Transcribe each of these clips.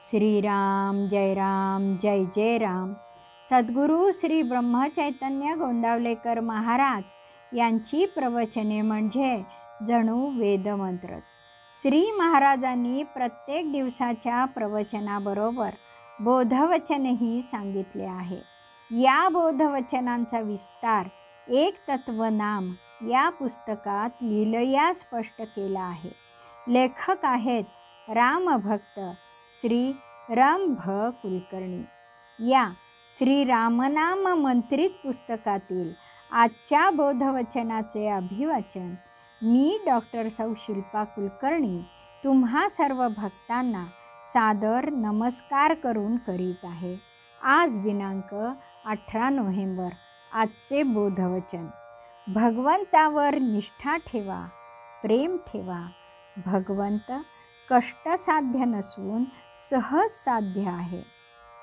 श्रीराम जय जय राम. सद्गुरू श्री ब्रह्मचैतन्य गोंदावलेकर महाराज यांची प्रवचने म्हणजे जणू वेदमंत्रच. श्री महाराजांनी प्रत्येक दिवसाच्या प्रवचनाबरोबर बोधवचनही सांगितले आहे. या बोधवचनांचा विस्तार एक तत्वनाम या पुस्तकात लीलया स्पष्ट केला आहे. लेखक आहेत रामभक्त श्री रंभ कुलकर्णी. या श्री रामनाम मंत्रित पुस्तकातील आजच्या बोधवचनाचे अभिवाचन मी डॉक्टर सौ शिल्पा कुलकर्णी तुम्हा सर्व भक्तांना सादर नमस्कार करून करीत आहे. आज दिनांक 18 नोव्हेंबर. आजचे बोधवचन: भगवंतावर निष्ठा ठेवा, प्रेम ठेवा. भगवंत कष्टसाध्य नसून सहज साध्य आहे.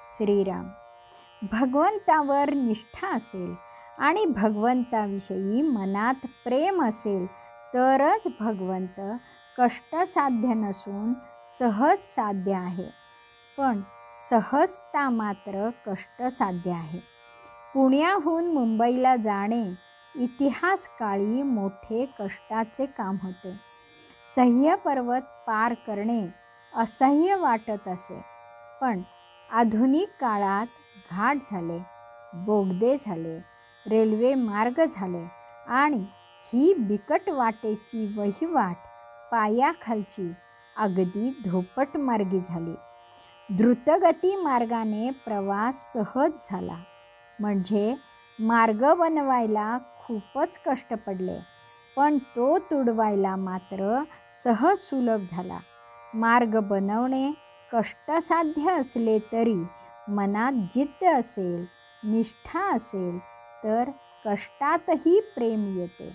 श्रीराम. भगवंतावर निष्ठा असेल आणि भगवंताविषयी मनात प्रेम असेल तरच भगवंत कष्टसाध्य नसून सहज साध्य आहे. पण सहजता मात्र कष्टसाध्य आहे. पुण्याहून मुंबईला जाणे इतिहासकाळी मोठे कष्टाचे काम होते. सह्य पर्वत पार करणे असह्य वाटत असे. पण आधुनिक काळात घाट झाले, बोगदे झाले, रेल्वे मार्ग झाले आणि ही बिकट वाटेची वहिवाट पायाखालची अगदी धोपट मार्गी झाली. द्रुतगती मार्गाने प्रवास सहज झाला. म्हणजे मार्ग बनवायला खूपच कष्ट पडले, पण तो तुडवायला मात्र सहज सुलभ झाला. मार्ग बनवणे कष्टसाध्य असले तरी मनात जिद्द असेल, निष्ठा असेल तर कष्टातही प्रेम येते.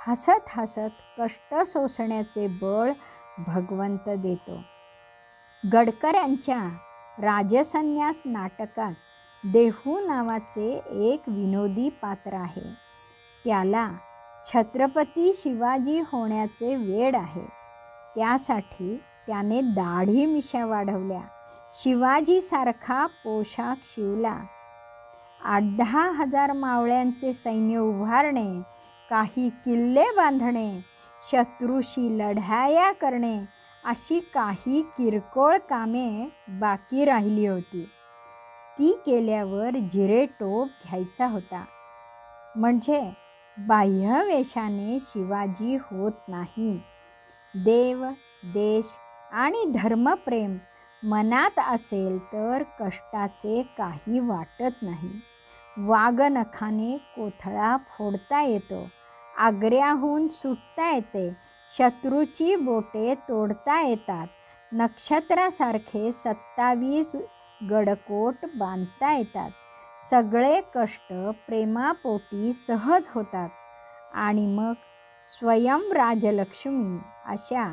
हसत हसत कष्ट सोसण्याचे बळ भगवंत देतो. गडकऱ्यांच्या राजसन्यास नाटकात देहू नावाचे एक विनोदी पात्र आहे. त्याला छत्रपती शिवाजी होण्याचे वेड आहे. त्यासाठी त्याने दाढी मिशा वाढवल्या, शिवाजीसारखा पोशाख शिवला, 8-10 हजार मावळ्यांचे सैन्य उभारणे, काही किल्ले बांधणे, शत्रूशी लढाया करणे अशी काही किरकोळ कामे बाकी राहिली होती. ती केल्यावर जिरेटोप घ्यायचा होता. म्हणजे बाह्यवेशाने शिवाजी होत नाही. देव, देश आणि धर्मप्रेम मनात असेल तर कष्टाचे काही वाटत नाही. वाघनखाने कोथळा फोडता येतो, आग्र्याहून सुटता येते, शत्रूची बोटे तोडता येतात, नक्षत्रासारखे 27 गडकोट बांधता येतात. सगळे कष्ट प्रेमापोटी सहज होतात आणि मग स्वयं राजलक्ष्मी अशा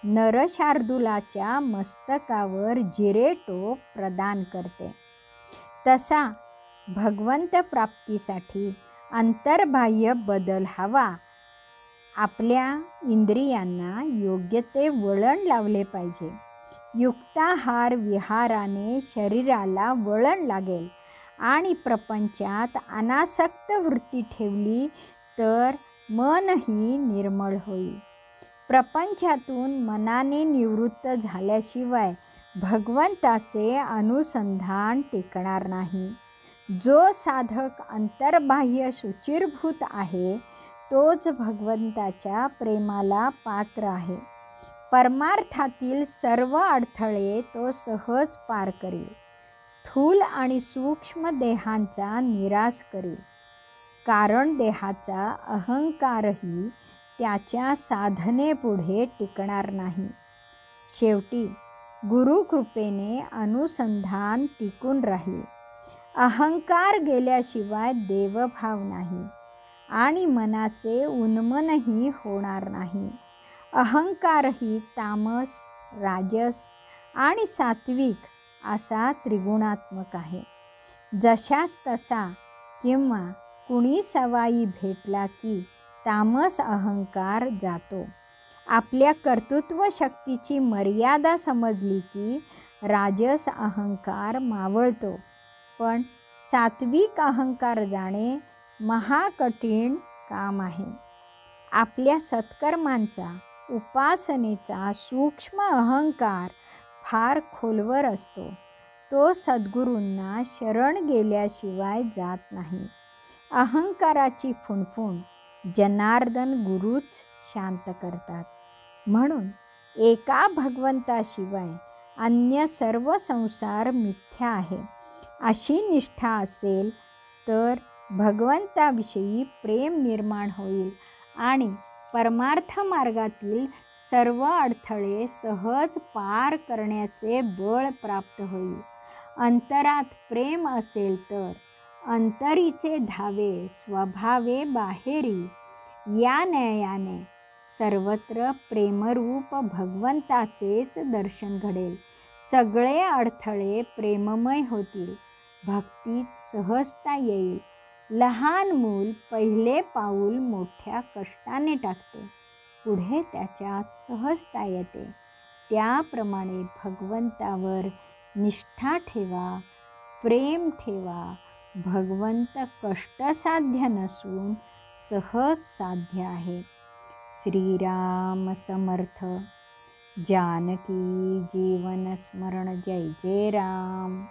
नरशार्दूलाच्या मस्तकावर जिरेटोप प्रदान करते. तसा भगवंत प्राप्तीसाठी अंतर्बाह्य बदल हवा. आपल्या इंद्रियांना योग्य ते वळण लावले पाहिजे. युक्ताहार विहाराने शरीराला वळण लागेल आणि प्रपंचात अनासक्त वृत्ती ठेवली तर मनही निर्मळ होईल. प्रपंचातून मनाने निवृत्त झाल्याशिवाय भगवंताचे अनुसंधान टिकणार नाही. जो साधक अंतर्बाह्य शुचिर्भूत आहे तोच भगवंताच्या प्रेमाला पात्र आहे. परमार्थातील सर्व अडथळे तो सहज पार करील. स्थूल आणि सूक्ष्म देहांचा निराश करील. कारण देहाचा अहंकारही त्याच्या साधनेपुढे टिकणार नाही. शेवटी गुरुकृपेने अनुसंधान टिकून राहील. अहंकार गेल्याशिवाय देवभाव नाही आणि मनाचे उन्मनही होणार नाही. अहंकारही तामस, राजस आणि सात्विक असा त्रिगुणात्मक आहे. जशास तसा किंवा कुणी सवाई भेटला की तामस अहंकार जातो. आपल्या कर्तृत्व शक्तीची मर्यादा समजली की राजस अहंकार मावळतो. पण सात्विक अहंकार जाणे महाकठीण काम आहे. आपल्या सत्कर्मांचा, उपासनेचा सूक्ष्म अहंकार फार खोलवर असतो. तो सद्गुरूंना शरण गेल्याशिवाय जात नाही. अहंकाराची फुणफुण जनार्दन गुरूच शांत करतात. म्हणून एका भगवंताशिवाय अन्य सर्व संसार मिथ्या आहे अशी निष्ठा असेल तर भगवंताविषयी प्रेम निर्माण होईल आणि परमार्थ मार्गातील सर्व अडथळे सहज पार करण्याचे बळ प्राप्त होईल. अंतरात प्रेम असेल तर अंतरीचे धावे स्वभावे बाहेरी, या न्यायाने सर्वत्र प्रेमरूप भगवंताचेच दर्शन घडेल. सगळे अडथळे प्रेममय होतील. भक्तीत सहजता येईल. लहान मूल पहिले पाऊल मोठ्या कष्टाने टाकते, पुढे त्याच्यात सहजता येते. त्याप्रमाणे भगवंतावर निष्ठा ठेवा, प्रेम ठेवा. भगवंत कष्टसाध्य नसून सहज साध्य आहे. श्रीराम समर्थ. जानकी जीवन स्मरण. जय जय राम.